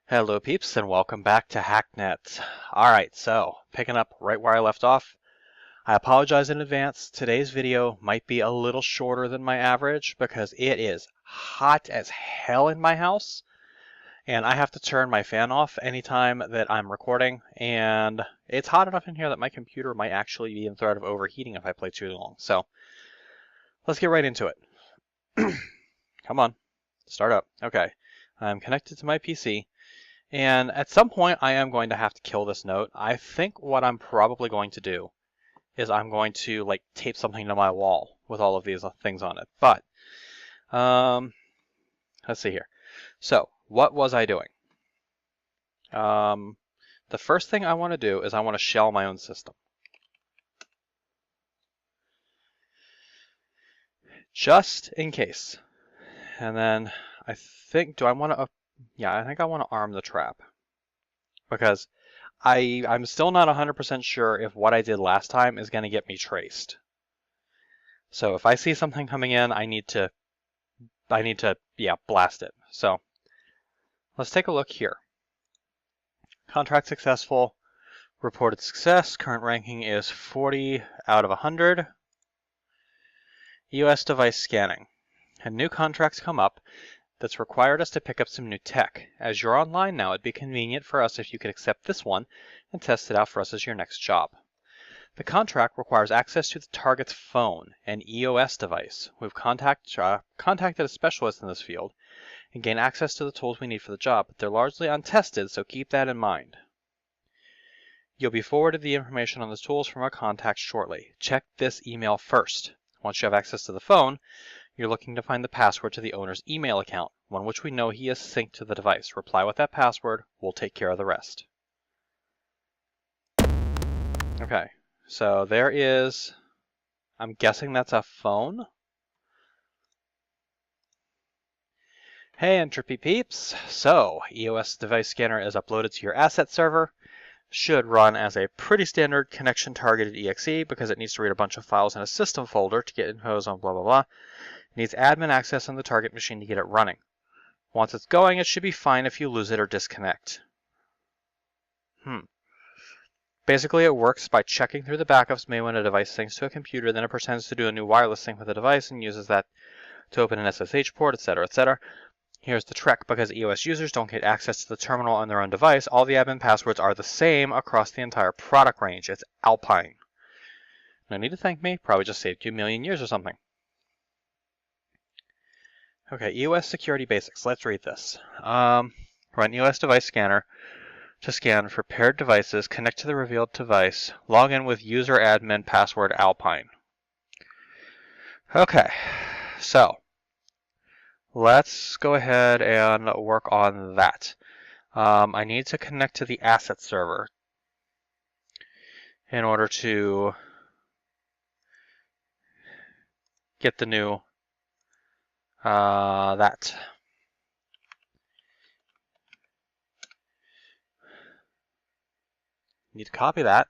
Hello peeps and welcome back to Hacknet. Alright, so picking up right where I left off. I apologize in advance. Today's video might be a little shorter than my average because it is hot as hell in my house and I have to turn my fan off anytime that I'm recording, and it's hot enough in here that my computer might actually be in threat of overheating if I play too long. So let's get right into it. Come on, start up. Okay, I'm connected to my PC. And at some point, I am going to have to kill this note. I think what I'm probably going to do is I'm going to like tape something to my wall with all of these things on it. But let's see here. So what was I doing? The first thing I want to do is I want to shell my own system. Just in case. And then I think, do I want to, yeah, I think I want to arm the trap. Because I'm still not 100% sure if what I did last time is going to get me traced. So if I see something coming in, I need to blast it. So let's take a look here. Contract successful, reported success, current ranking is 40 out of 100. US device scanning. And new contracts come up that's required us to pick up some new tech. As you're online now, it'd be convenient for us if you could accept this one and test it out for us as your next job. The contract requires access to the target's phone, an EOS device. We've contacted a specialist in this field and gain access to the tools we need for the job, but they're largely untested, so keep that in mind. You'll be forwarded the information on the tools from our contact shortly. Check this email first. Once you have access to the phone, you're looking to find the password to the owner's email account, one which we know he is synced to the device. Reply with that password. We'll take care of the rest. Okay, so there is, I'm guessing that's a phone. Hey Entropy peeps! So, EOS device scanner is uploaded to your asset server. Should run as a pretty standard connection targeted exe because it needs to read a bunch of files in a system folder to get infos on blah blah blah. It needs admin access on the target machine to get it running. Once it's going, it should be fine if you lose it or disconnect. Basically, it works by checking through the backups made when a device syncs to a computer, then it pretends to do a new wireless sync with the device and uses that to open an SSH port, etc., etc. Here's the trick: because EOS users don't get access to the terminal on their own device, all the admin passwords are the same across the entire product range. It's Alpine. No need to thank me, probably just saved you a million years or something. Okay, EOS security basics. Let's read this. Run EOS device scanner to scan for paired devices, connect to the revealed device, log in with user admin password Alpine. Okay, so let's go ahead and work on that. I need to connect to the asset server in order to get the new that. Need to copy that.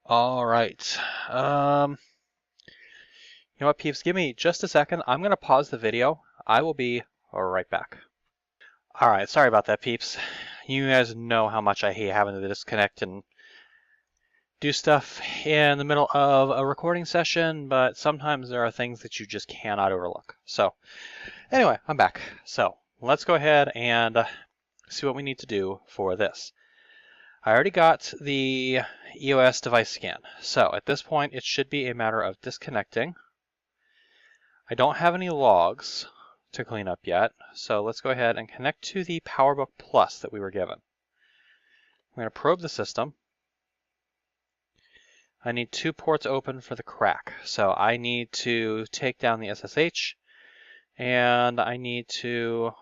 All right. You know what, peeps? Give me just a second. I'm going to pause the video. I will be right back. All right. Sorry about that, peeps. You guys know how much I hate having to disconnect and do stuff in the middle of a recording session, but sometimes there are things that you just cannot overlook. So anyway, I'm back. So let's go ahead and see what we need to do for this. I already got the EOS device scan. So at this point, it should be a matter of disconnecting. I don't have any logs to clean up yet, so let's go ahead and connect to the PowerBook Plus that we were given. I'm going to probe the system. I need 2 ports open for the crack, so I need to take down the SSH, and I need to...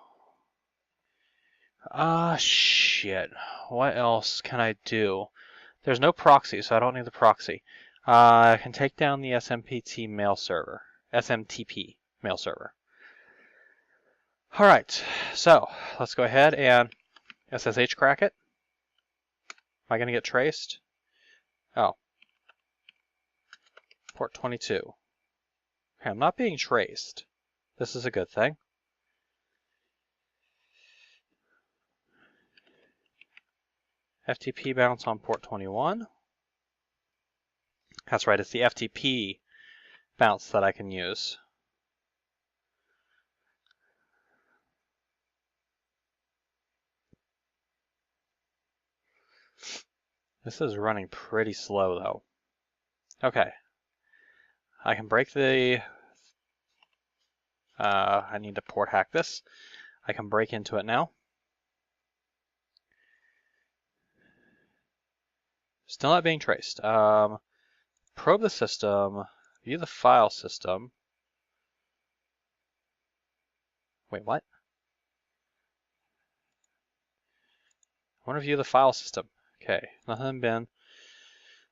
shit. What else can I do? There's no proxy, so I don't need the proxy. I can take down the SMTP mail server. All right, so let's go ahead and SSH crack it. Am I going to get traced? Oh. Port 22. Okay, I'm not being traced. This is a good thing. FTP bounce on port 21. That's right, it's the FTP bounce that I can use. This is running pretty slow though. Okay. I can break the... I need to port hack this. I can break into it now. Still not being traced. Probe the system. View the file system. Wait, what? I want to view the file system. Okay, nothing been.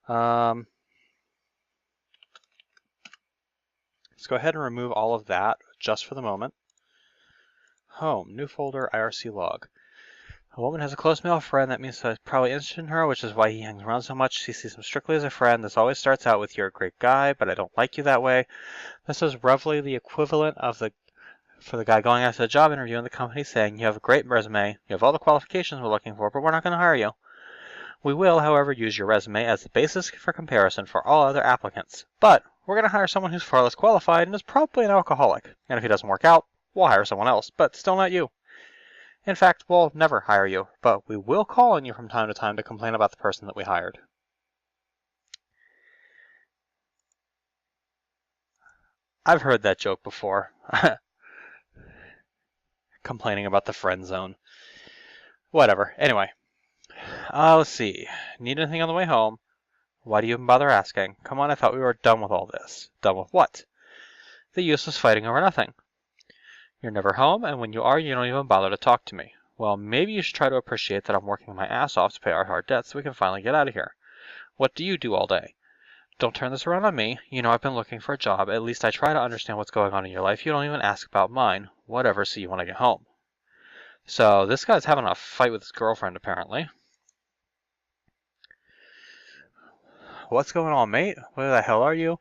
Let's go ahead and remove all of that just for the moment. Home, new folder, IRC log. A woman has a close male friend. That means he's probably interested in her, which is why he hangs around so much. She sees him strictly as a friend. This always starts out with, "You're a great guy, but I don't like you that way." This is roughly the equivalent of for the guy going out to a job interview in the company saying, "You have a great resume, you have all the qualifications we're looking for, but we're not going to hire you. We will, however, use your resume as the basis for comparison for all other applicants. But we're going to hire someone who's far less qualified and is probably an alcoholic. And if he doesn't work out, we'll hire someone else, but still not you. In fact, we'll never hire you, but we will call on you from time to time to complain about the person that we hired." I've heard that joke before. Complaining about the friend zone. Whatever. Anyway. Let's see. Need anything on the way home? Why do you even bother asking? Come on, I thought we were done with all this. Done with what? The useless fighting over nothing. You're never home, and when you are, you don't even bother to talk to me. Well, maybe you should try to appreciate that I'm working my ass off to pay our hard debts so we can finally get out of here. What do you do all day? Don't turn this around on me. You know I've been looking for a job. At least I try to understand what's going on in your life. You don't even ask about mine. Whatever, so you want to get home. So this guy's having a fight with his girlfriend, apparently. What's going on, mate? Where the hell are you?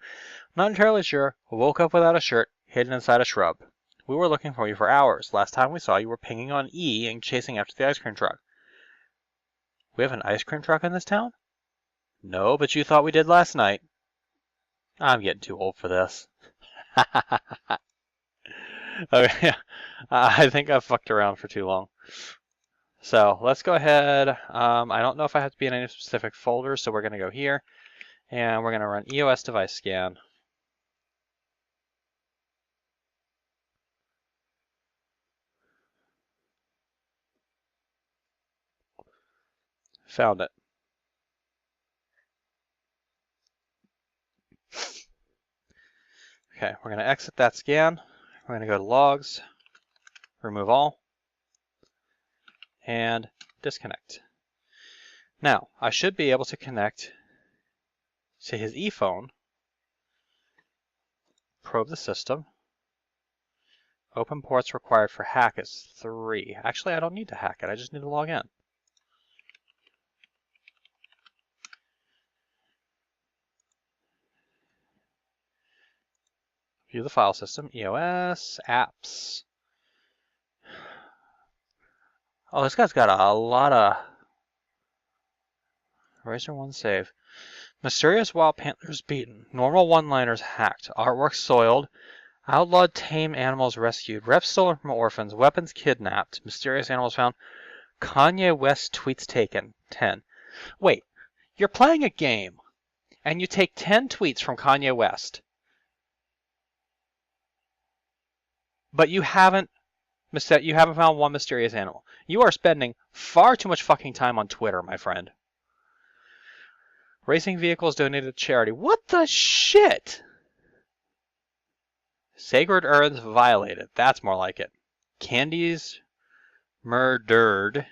Not entirely sure. I woke up without a shirt, hidden inside a shrub. We were looking for you for hours. Last time we saw you were pinging on E and chasing after the ice cream truck. We have an ice cream truck in this town? No, but you thought we did last night. I'm getting too old for this. Okay, I think I've fucked around for too long. So let's go ahead. I don't know if I have to be in any specific folder, so we're going to go here. And we're going to run EOS device scan. Found it. Okay, we're going to exit that scan. We're going to go to logs, remove all, and disconnect. Now, I should be able to connect to his ePhone, probe the system. Open ports required for hack is 3. Actually, I don't need to hack it. I just need to log in. View the file system, EOS, apps. Oh, this guy's got a lot of... Eraser 1 save. Mysterious wild panthers beaten. Normal one-liners hacked. Artwork soiled. Outlawed tame animals rescued. Reps stolen from orphans. Weapons kidnapped. Mysterious animals found. Kanye West tweets taken. 10. Wait, you're playing a game, and you take 10 tweets from Kanye West, but you haven't found one mysterious animal. You are spending far too much fucking time on Twitter, my friend. Racing vehicles donated to charity. What the shit? Sacred urns violated. That's more like it. Candies murdered.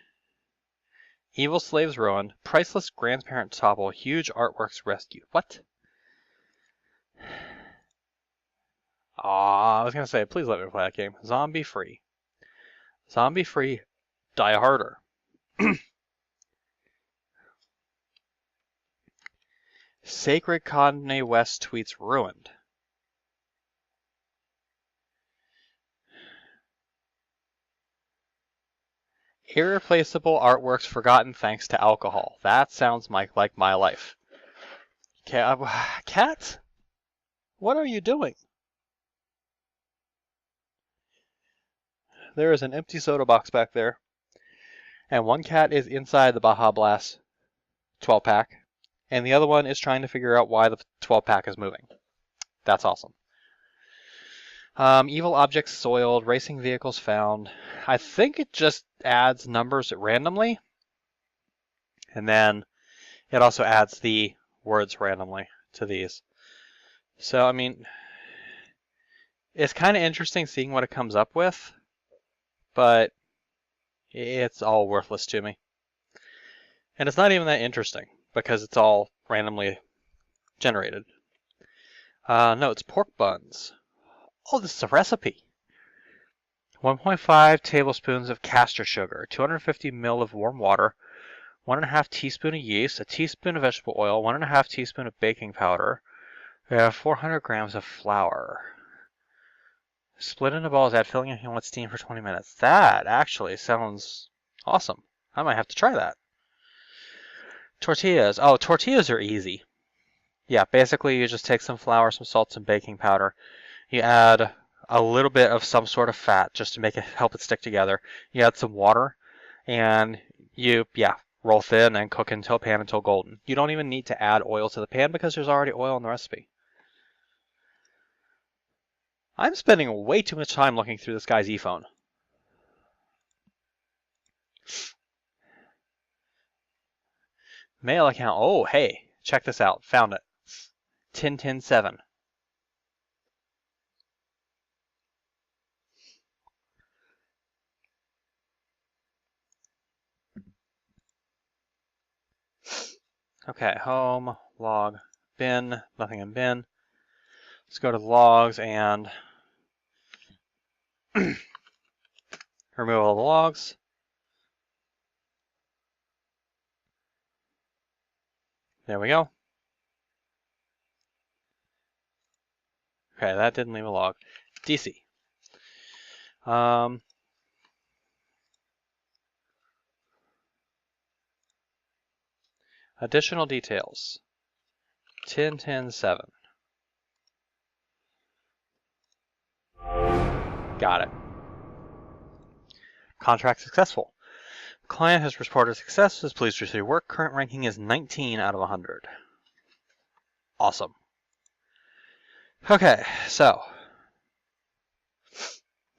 Evil slaves ruined. Priceless grandparent topple. Huge artworks rescued. What? I was going to say, please let me play that game. Zombie free. Zombie free. Die harder. Sacred Kanye West tweets ruined. Irreplaceable artworks forgotten thanks to alcohol. That sounds like my life. Cat? What are you doing? There is an empty soda box back there. And one cat is inside the Baja Blast 12-pack. And the other one is trying to figure out why the 12-pack is moving. That's awesome. Evil objects soiled, racing vehicles found. I think it just adds numbers randomly. And then it also adds the words randomly to these. So, I mean, it's kind of interesting seeing what it comes up with, but it's all worthless to me. And it's not even that interesting because it's all randomly generated. No, it's pork buns. Oh, this is a recipe. 1.5 tablespoons of castor sugar, 250 ml of warm water, 1.5 teaspoon of yeast, a teaspoon of vegetable oil, 1.5 teaspoon of baking powder. We have 400 grams of flour. Split into balls, add filling if you want steam for 20 minutes. That actually sounds awesome. I might have to try that. Tortillas. Oh, tortillas are easy. Yeah, basically you just take some flour, some salt, some baking powder. You add a little bit of some sort of fat just to make it help it stick together. You add some water and you, roll thin and cook until pan until golden. You don't even need to add oil to the pan because there's already oil in the recipe. I'm spending way too much time looking through this guy's ePhone. Mail account. Oh, hey, check this out. Found it. 10-10-7. Okay, home, log, bin, nothing in bin. Let's go to the logs and remove all the logs. There we go. Okay, that didn't leave a log. DC. Additional details. 10-10-7. Got it. Contract successful. Client has reported success, is pleased to receive work. Current ranking is 19 out of 100. Awesome. Okay, so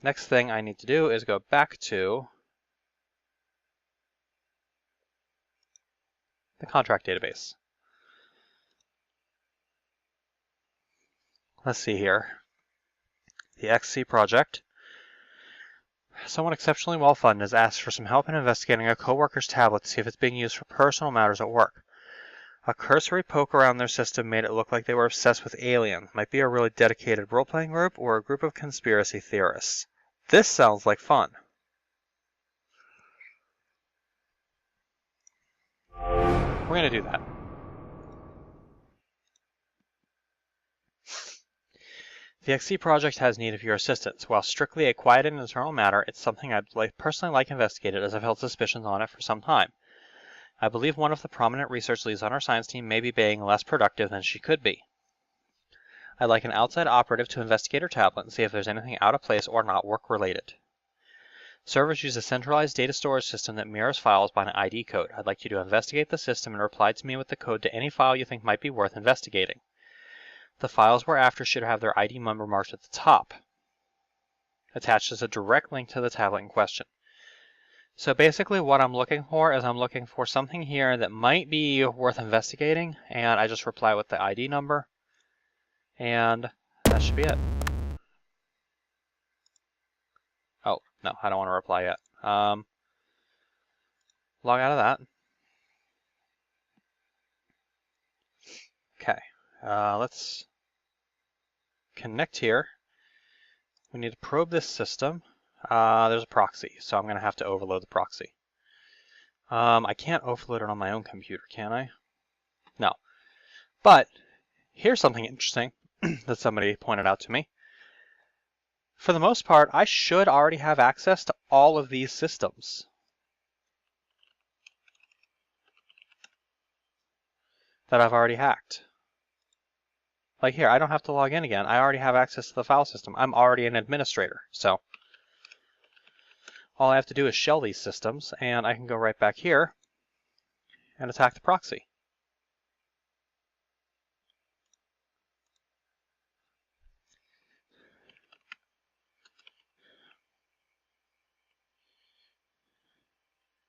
next thing I need to do is go back to the contract database. Let's see here. The XC project. Someone exceptionally well-funded has asked for some help in investigating a coworker's tablet to see if it's being used for personal matters at work. A cursory poke around their system made it look like they were obsessed with Alien. Might be a really dedicated role-playing group or a group of conspiracy theorists. This sounds like fun. We're going to do that. The XC project has need of your assistance. While strictly a quiet and internal matter, it's something I'd personally like investigated as I've held suspicions on it for some time. I believe one of the prominent research leads on our science team may be being less productive than she could be. I'd like an outside operative to investigate her tablet and see if there's anything out of place or not work-related. Servers use a centralized data storage system that mirrors files by an ID code. I'd like you to investigate the system and reply to me with the code to any file you think might be worth investigating. The files we're after should have their ID number marked at the top. Attached is a direct link to the tablet in question. So basically what I'm looking for is I'm looking for something here that might be worth investigating, and I just reply with the ID number, and that should be it. Oh, no, I don't want to reply yet. Log out of that. Okay, let's connect here. We need to probe this system. There's a proxy, so I'm going to have to overload the proxy. I can't overload it on my own computer, can I? No. But here's something interesting that somebody pointed out to me. For the most part, I should already have access to all of these systems. that I've already hacked. Like here, I don't have to log in again. I already have access to the file system. I'm already an administrator. So all I have to do is shell these systems, and I can go right back here and attack the proxy.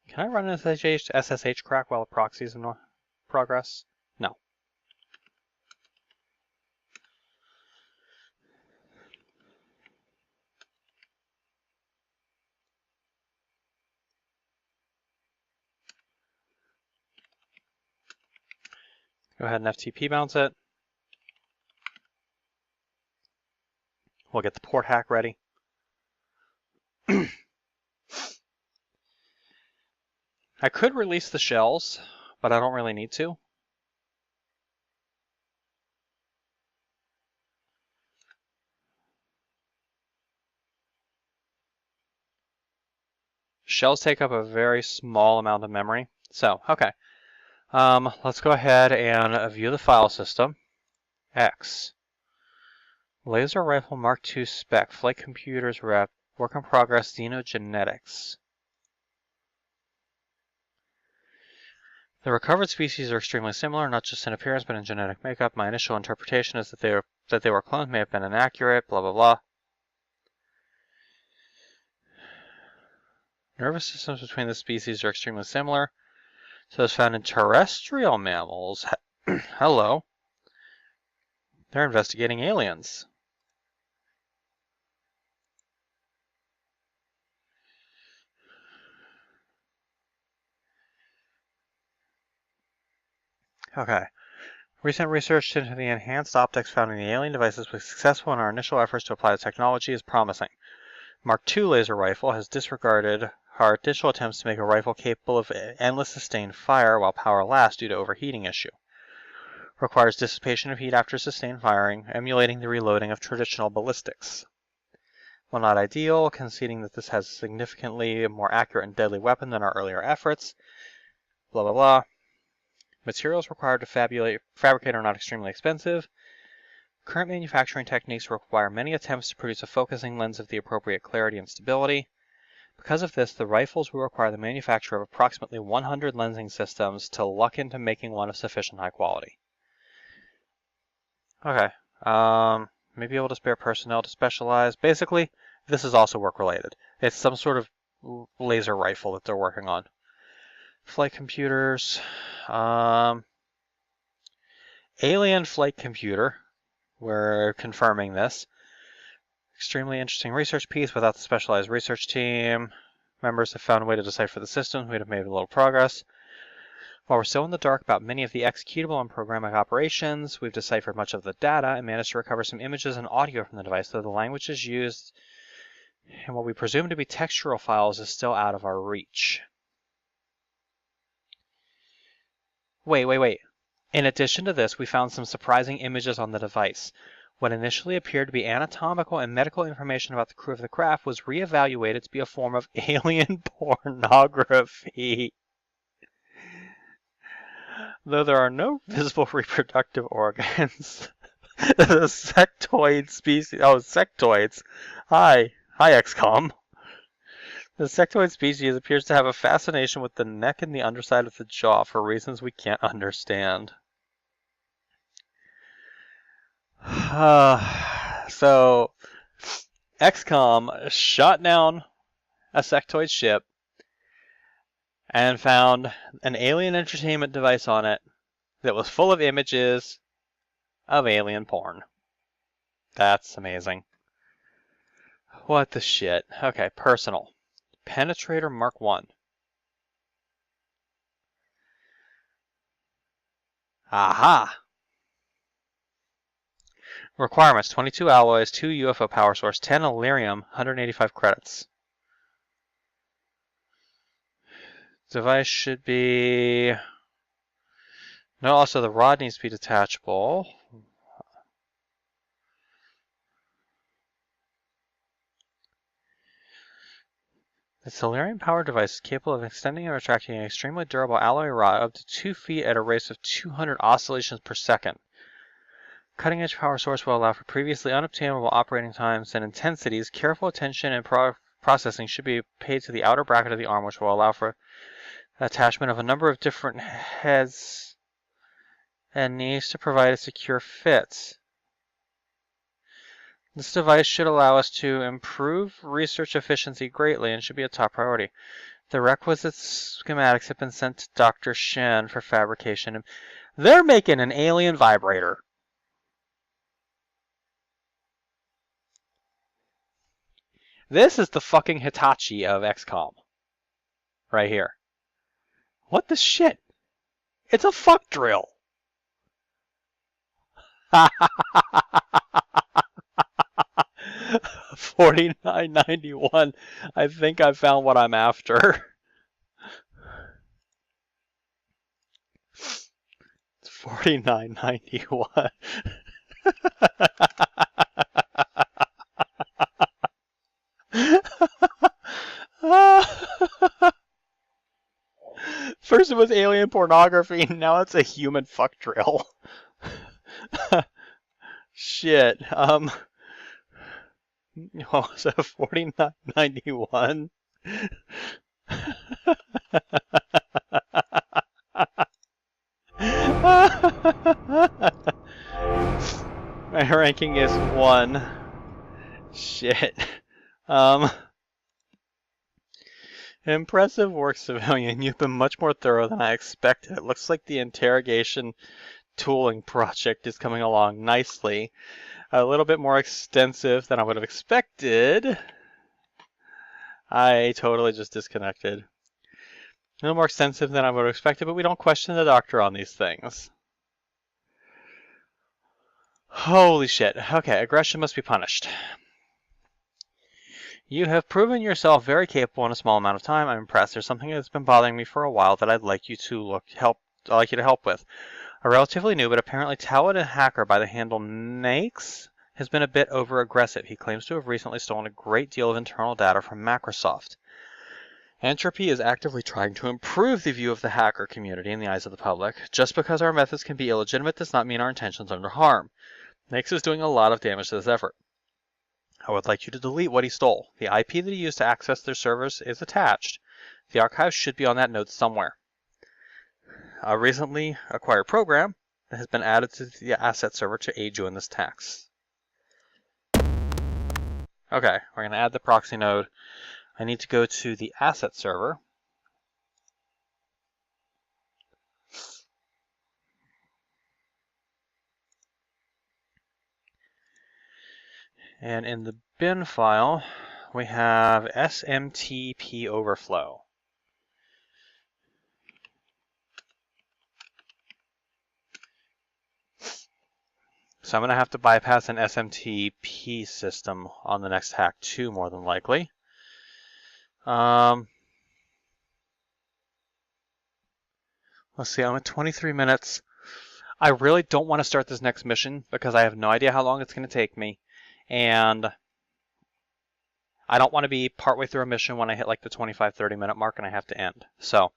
Can I run an SSH crack while the proxy is in progress? No. Go ahead and FTP bounce it. We'll get the port hack ready. I could release the shells, but I don't really need to. Shells take up a very small amount of memory. So, okay. Let's go ahead and view the file system. X. Laser Rifle Mark II spec. Flight Computers rep. Work in progress. Xenogenetics. The recovered species are extremely similar, not just in appearance, but in genetic makeup. My initial interpretation is that they were clones may have been inaccurate, blah, blah, blah. Nervous systems between the species are extremely similar to those found in terrestrial mammals. Hello. They're investigating aliens. Okay. Recent research into the enhanced optics found in the alien devices was successful, and our initial efforts to apply the technology is promising. Mark II laser rifle has disregarded our initial attempts to make a rifle capable of endless sustained fire while power lasts due to overheating issue. Requires dissipation of heat after sustained firing, emulating the reloading of traditional ballistics. While not ideal, conceding that this has a significantly more accurate and deadly weapon than our earlier efforts. Blah, blah, blah. Materials required to fabricate are not extremely expensive. Current manufacturing techniques require many attempts to produce a focusing lens of the appropriate clarity and stability. Because of this, the rifles will require the manufacture of approximately 100 lensing systems to luck into making one of sufficient high quality. Okay, may be able to spare personnel to specialize. Basically, this is also work-related. It's some sort of laser rifle that they're working on. Flight computers. Alien flight computer. We're confirming this. Extremely interesting research piece without the specialized research team. Members have found a way to decipher the system. We'd have made a little progress. While we're still in the dark about many of the executable and programming operations, we've deciphered much of the data and managed to recover some images and audio from the device, though the languages used in what we presume to be textural files is still out of our reach. Wait. In addition to this, we found some surprising images on the device. What initially appeared to be anatomical and medical information about the crew of the craft was reevaluated to be a form of alien pornography. Though there are no visible reproductive organs, the sectoid species... Oh, sectoids. Hi, XCOM. The sectoid species appears to have a fascination with the neck and the underside of the jaw for reasons we can't understand. So, XCOM shot down a sectoid ship and found an alien entertainment device on it that was full of images of alien porn. That's amazing. What the shit? Okay, personal. Penetrator Mark I. Aha! Requirements: 22 alloys, 2 UFO power source, 10 Illyrium, 185 credits. Device should be... No, also the rod needs to be detachable. The Solarium-powered device is capable of extending and retracting an extremely durable alloy rod up to 2 feet at a rate of 200 oscillations per second. Cutting-edge power source will allow for previously unobtainable operating times and intensities. Careful attention and processing should be paid to the outer bracket of the arm, which will allow for attachment of a number of different heads and needs to provide a secure fit. This device should allow us to improve research efficiency greatly and should be a top priority. The requisite schematics have been sent to Dr. Shen for fabrication. They're making an alien vibrator. This is the fucking Hitachi of XCOM. Right here. What the shit? It's a fuck drill. $49.91. I think I found what I'm after. It's $49.91. First it was alien pornography, now it's a human fuck drill. Shit. What was that? $49.91. My ranking is 1. Shit. Impressive work, civilian. You've been much more thorough than I expected. It looks like the interrogation tooling project is coming along nicely. A little bit more extensive than I would have expected. I totally just disconnected. A little more extensive than I would have expected, but we don't question the doctor on these things. Holy shit. Okay, aggression must be punished. You have proven yourself very capable in a small amount of time. I'm impressed. There's something that's been bothering me for a while that I'd like you to help with. A relatively new but apparently talented hacker by the handle Nakes has been a bit over-aggressive. He claims to have recently stolen a great deal of internal data from Microsoft. Entropy is actively trying to improve the view of the hacker community in the eyes of the public. Just because our methods can be illegitimate does not mean our intentions are to harm. Nakes is doing a lot of damage to this effort. I would like you to delete what he stole. The IP that he used to access their servers is attached. The archive should be on that node somewhere. A recently acquired program that has been added to the asset server to aid you in this task. Okay, we're going to add the proxy node. I need to go to the asset server. And in the bin file, we have SMTP overflow. So I'm going to have to bypass an SMTP system on the next hack too, more than likely. Let's see, I'm at 23 minutes. I really don't want to start this next mission because I have no idea how long it's going to take me. And I don't want to be partway through a mission when I hit like the 25-30 minute mark and I have to end. So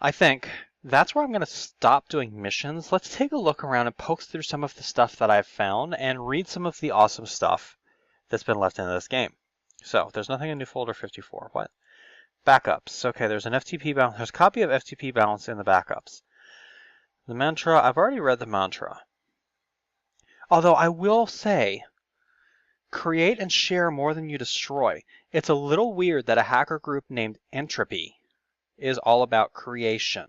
I think that's where I'm going to stop doing missions. Let's take a look around and poke through some of the stuff that I've found and read some of the awesome stuff that's been left into this game. So there's nothing in new folder 54. What? Backups. Okay, there's an FTP balance. There's a copy of FTP balance in the backups. The mantra, I've already read the mantra. Although I will say, create and share more than you destroy. It's a little weird that a hacker group named Entropy is all about creation.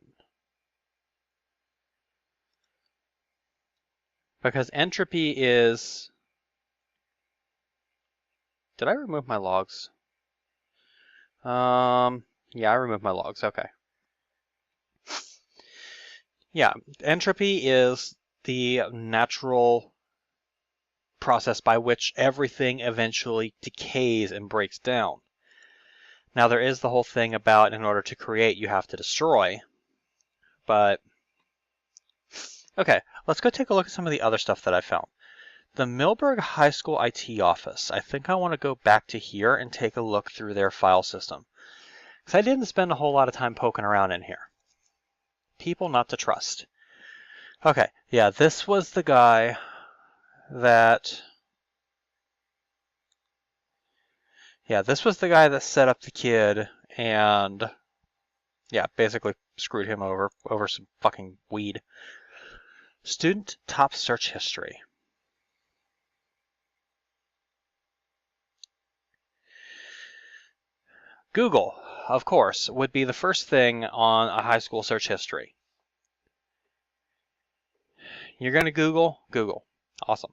Because entropy is... Did I remove my logs? Yeah, I removed my logs. Okay. Yeah, entropy is the natural process by which everything eventually decays and breaks down. Now, there is the whole thing about in order to create, you have to destroy. But, okay, let's go take a look at some of the other stuff that I found. The Millburg High School IT office. I think I want to go back to here and take a look through their file system. Because I didn't spend a whole lot of time poking around in here. People not to trust. Okay, yeah, this was the guy that... Yeah, this was the guy that set up the kid and, yeah, basically screwed him over some fucking weed. Student top search history. Google, of course, would be the first thing on a high school search history. You're going to Google? Google. Awesome.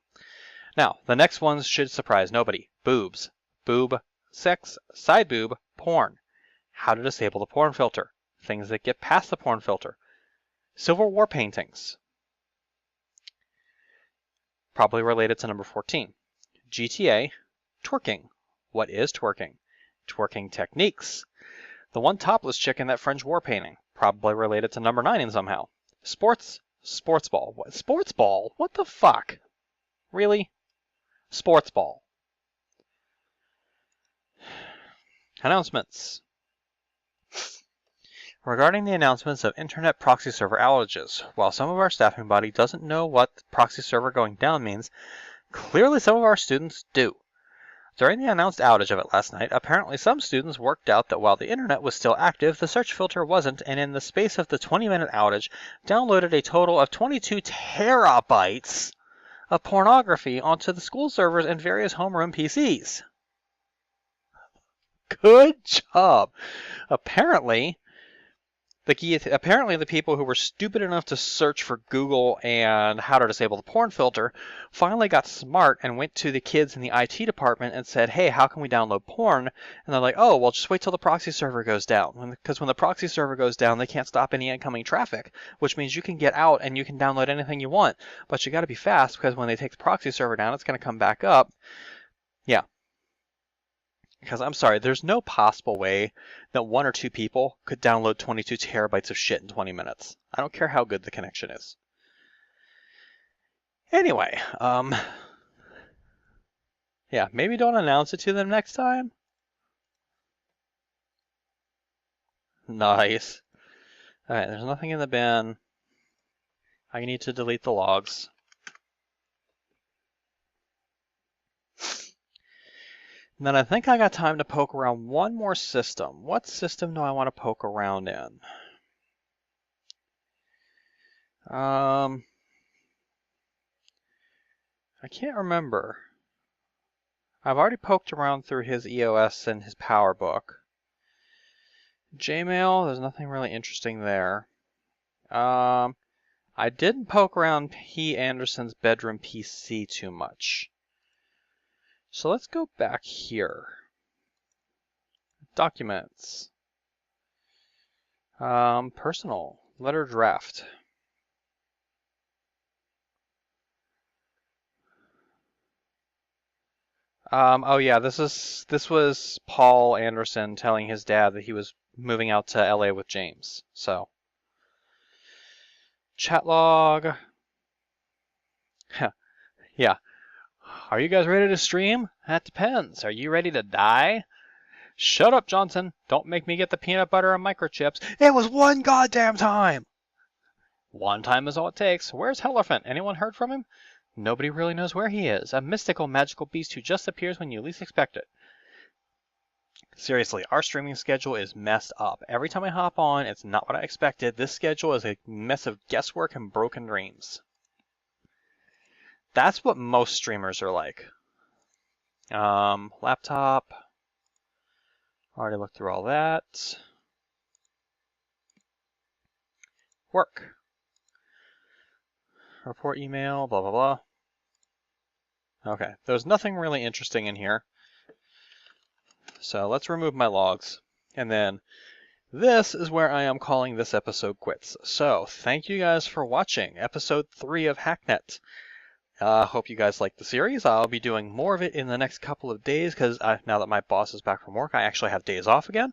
Now, the next ones should surprise nobody. Boobs. Boob. Sex. Side boob. Porn. How to disable the porn filter. Things that get past the porn filter. Civil War paintings. Probably related to number 14. GTA. Twerking. What is twerking? Twerking techniques. The one topless chick in that French war painting. Probably related to number 9 in somehow. Sports. Sports ball. What? Sports ball? What the fuck? Really? Sports ball. Announcements. Regarding the announcements of internet proxy server outages, while some of our staffing body doesn't know what proxy server going down means, clearly some of our students do. During the announced outage of it last night, apparently some students worked out that while the internet was still active, the search filter wasn't, and in the space of the 20-minute outage, downloaded a total of 22 terabytes of pornography onto the school servers and various homeroom PCs. Good job! Apparently the people who were stupid enough to search for Google and how to disable the porn filter finally got smart and went to the kids in the IT department and said, hey, how can we download porn? And they're like, oh, well, just wait till the proxy server goes down. Because when the proxy server goes down, they can't stop any incoming traffic, which means you can get out and you can download anything you want. But you got to be fast because when they take the proxy server down, it's going to come back up. Yeah. Because I'm sorry, there's no possible way that 1 or 2 people could download 22 terabytes of shit in 20 minutes. I don't care how good the connection is. Anyway, yeah, maybe don't announce it to them next time. Nice. Alright, there's nothing in the bin. I need to delete the logs. And then I think I got time to poke around one more system. What system do I want to poke around in? I can't remember. I've already poked around through his EOS and his PowerBook. Gmail, there's nothing really interesting there. I didn't poke around P. Anderson's bedroom PC too much. So let's go back here. Documents. Personal. Letter draft. Oh yeah, this was Paul Anderson telling his dad that he was moving out to LA with James. So chat log. Yeah. Are you guys ready to stream? That depends. Are you ready to die? Shut up, Johnson. Don't make me get the peanut butter and microchips. It was one goddamn time. One time is all it takes. Where's Hellerfant? Anyone heard from him? Nobody really knows where he is. A mystical, magical beast who just appears when you least expect it. Seriously, our streaming schedule is messed up. Every time I hop on, it's not what I expected. This schedule is a mess of guesswork and broken dreams. That's what most streamers are like. Laptop. Already looked through all that. Work. Report email, blah, blah, blah. Okay, there's nothing really interesting in here. So let's remove my logs. And then this is where I am calling this episode quits. So thank you guys for watching episode 3 of Hacknet. Hope you guys like the series. I'll be doing more of it in the next couple of days because now that my boss is back from work, I actually have days off again.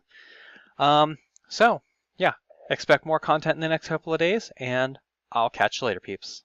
So yeah, expect more content in the next couple of days, and I'll catch you later, peeps.